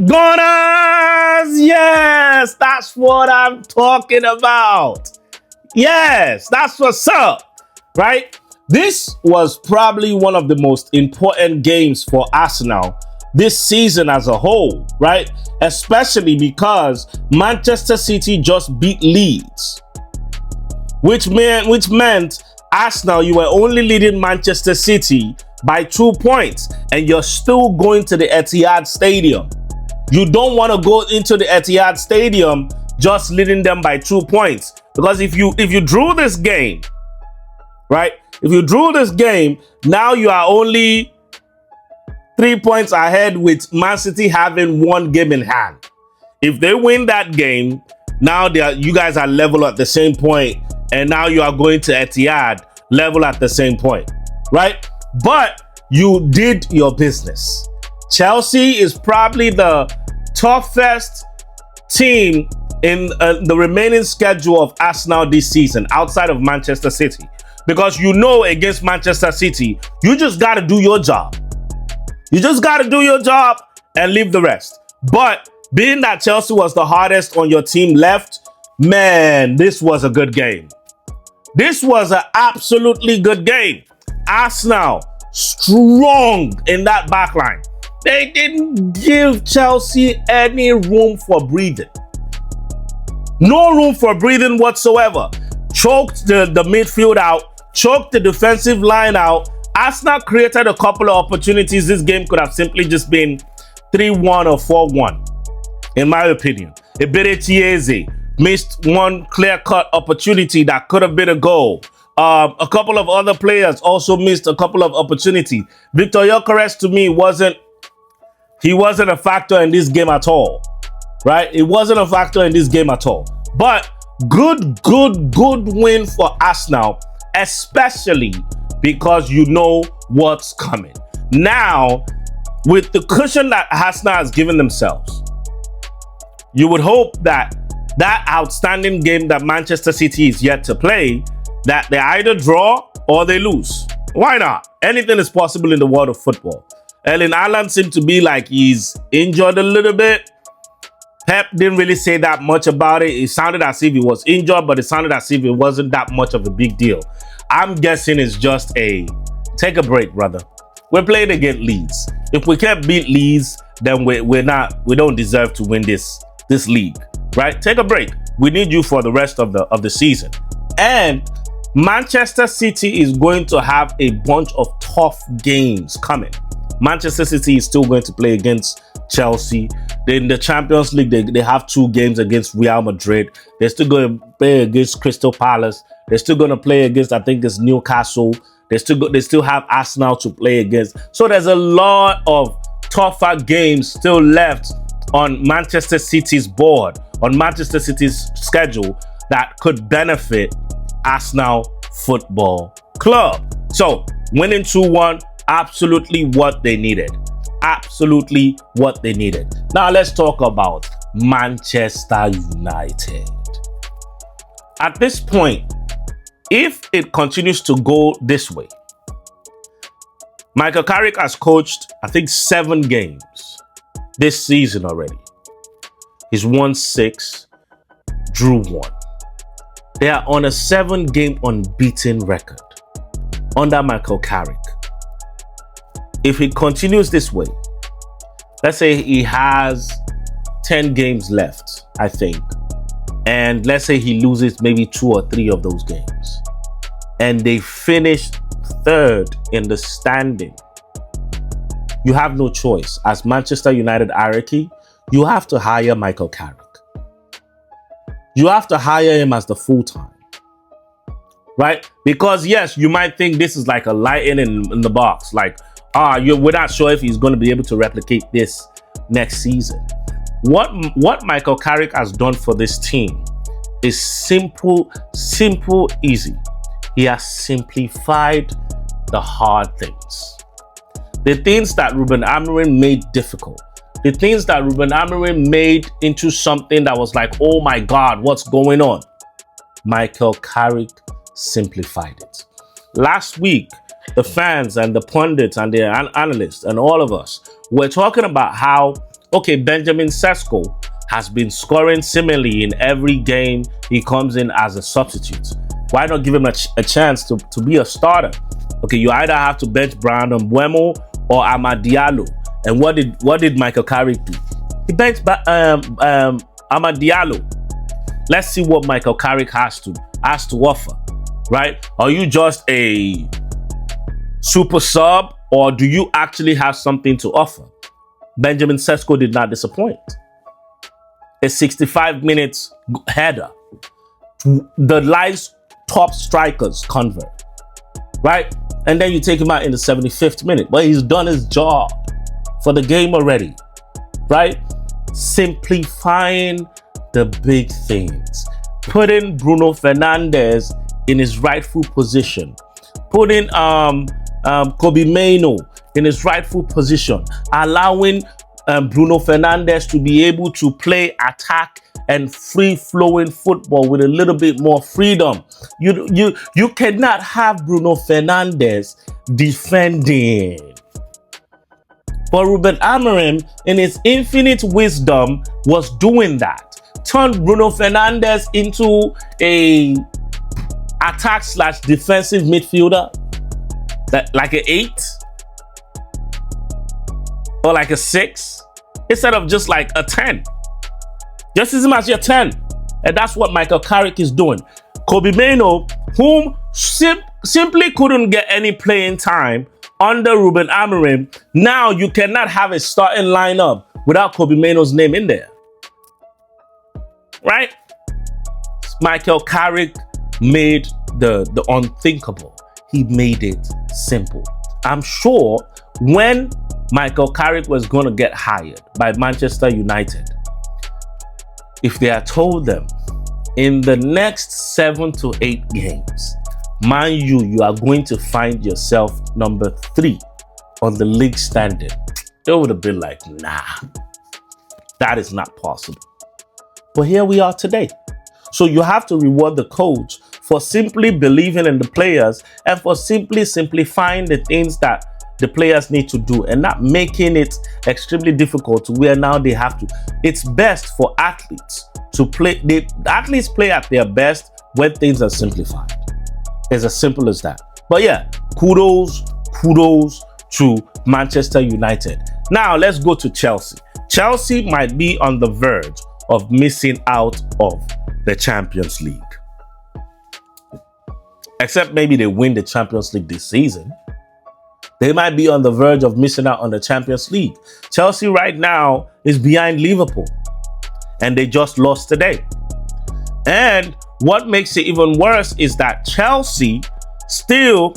Gunners! Yes, that's what I'm talking about. Yes, that's what's up, right? This was probably one of the most important games for Arsenal this season as a whole, right? Especially because Manchester City just beat Leeds, which meant Arsenal, you were only leading Manchester City by 2 points, and you're still going to the Etihad Stadium. You don't want to go into the Etihad Stadium just leading them by 2 points, because if you drew this game, right? If you drew this game, now you are only 3 points ahead with Man City having one game in hand. If they win that game, now you guys are level at the same point, and now you are going to Etihad level at the same point, right? But you did your business. Chelsea is probably the toughest team in the remaining schedule of Arsenal this season outside of Manchester City. Because you know against Manchester City, you just got to do your job. You just got to do your job and leave the rest. But being that Chelsea was the hardest on your team left, man, this was a good game. This was an absolutely good game. Arsenal, strong in that backline. They didn't give Chelsea any room for breathing. No room for breathing whatsoever. Choked the midfield out. Choked the defensive line out. Arsenal created a couple of opportunities. This game could have simply just been 3-1 or 4-1, in my opinion. Ebere Chieze missed one clear-cut opportunity that could have been a goal. A couple of other players also missed a couple of opportunities. Victor Gyökeres, to me, wasn't a factor in this game at all, right? It wasn't a factor in this game at all. But good win for Arsenal, especially because you know what's coming. Now, with the cushion that Arsenal has given themselves, you would hope that outstanding game that Manchester City is yet to play, that they either draw or they lose. Why not? Anything is possible in the world of football. Erling Haaland seemed to be like he's injured a little bit. Pep didn't really say that much about it. It sounded as if he was injured, but it sounded as if it wasn't that much of a big deal. I'm guessing it's just take a break, brother. We're playing against Leeds. If we can't beat Leeds, then we don't deserve to win this league, right? Take a break. We need you for the rest of the season. And Manchester City is going to have a bunch of tough games coming. Manchester City is still going to play against Chelsea. In the Champions League, they have 2 games against Real Madrid. They're still going to play against Crystal Palace. They're still going to play against, I think it's Newcastle. They still have Arsenal to play against. So there's a lot of tougher games still left on Manchester City's board, on Manchester City's schedule, that could benefit Arsenal Football Club. So winning 2-1, absolutely what they needed. Absolutely what they needed. Now let's talk about Manchester United. At this point, if it continues to go this way, Michael Carrick has coached, I think, 7 games this season already. He's won 6, drew 1. They are on a 7-game unbeaten record under Michael Carrick. If it continues this way, let's say he has 10 games left, I think, and let's say he loses maybe 2 or 3 of those games, and they finish 3rd in the standing, you have no choice. As Manchester United hierarchy, you have to hire Michael Carrick. You have to hire him as the full-time, right? Because yes, you might think this is like a lightning in the box, like, we're not sure if he's going to be able to replicate this next season. What Michael Carrick has done for this team is simple, easy. He has simplified the hard things. The things that Ruben Amorim made difficult. The things that Ruben Amorim made into something that was like, oh my God, what's going on? Michael Carrick simplified it. Last week, the fans and the pundits and the analysts and all of us were talking about how Okay, Benjamin Sesko has been scoring similarly in every game he comes in as a substitute. Why not give him a chance to be a starter? Okay, you either have to bench Brandon Buemo or Amad Diallo. And what did Michael Carrick do? He benched Amad Diallo. Let's see what Michael Carrick has to offer, right? Are you just a super sub, or do you actually have something to offer? Benjamin Sesko did not disappoint. A 65 minutes header. The life's top strikers convert, right? And then you take him out in the 75th minute. But he's done his job for the game already, right? Simplifying the big things. Putting Bruno Fernandes in his rightful position. Putting Kobe Mainoo in his rightful position. Allowing Bruno Fernandes to be able to play attack and free-flowing football with a little bit more freedom. You cannot have Bruno Fernandes defending. But Ruben Amorim, in his infinite wisdom, was doing that. Turned Bruno Fernandes into a attack/defensive midfielder, like an 8 or like a 6, instead of just like a 10. Just as much as your 10. And that's what Michael Carrick is doing. Kobe Mainoo, whom simply couldn't get any playing time under Ruben Amorim, now you cannot have a starting lineup without Kobe Mainoo's name in there. Right? Michael Carrick made the unthinkable. He made it simple. I'm sure when Michael Carrick was going to get hired by Manchester United, if they had told them in the next 7 to 8 games, Man U, you are going to find yourself number 3 on the league standing, they would have been like, nah, that is not possible. But here we are today. So you have to reward the coach for simply believing in the players and for simply simplifying the things that the players need to do and not making it extremely difficult to where now they have to. It's best for athletes to play. Athletes play at their best when things are simplified. It's as simple as that. But yeah, kudos to Manchester United. Now let's go to Chelsea. Chelsea might be on the verge of missing out of the Champions League. Except maybe they win the Champions League this season. They might be on the verge of missing out on the Champions League. Chelsea right now is behind Liverpool. And they just lost today. And what makes it even worse is that Chelsea still,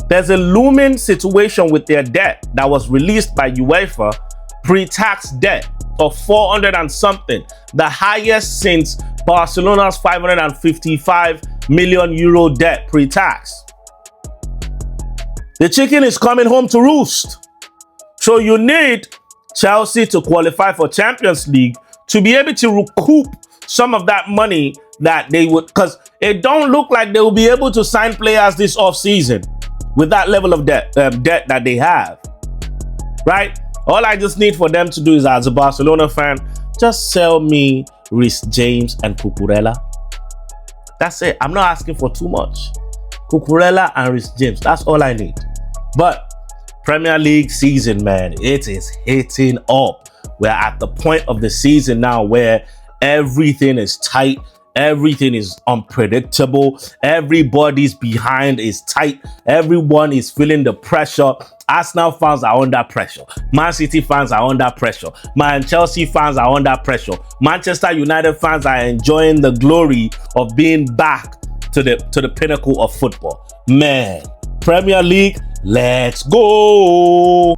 there's a looming situation with their debt that was released by UEFA, pre-tax debt of 400 and something, the highest since Barcelona's 555 million euro debt pre-tax. The chicken is coming home to roost. So you need Chelsea to qualify for Champions League to be able to recoup some of that money that they would, because it don't look like they will be able to sign players this off-season with that level of debt that they have, right? All I just need for them to do is, as a Barcelona fan, just sell me Reece James and Cucurella. That's it. I'm not asking for too much. Cucurella and Reece James, that's all I need. But Premier League season, man, it is hitting up. We're at the point of the season now where everything is tight. Everything is unpredictable. Everybody's behind is tight. Everyone is feeling the pressure. Arsenal fans are under pressure. Man City fans are under pressure. Chelsea fans are under pressure. Manchester United fans are enjoying the glory of being back to the pinnacle of football. Man, Premier League, let's go!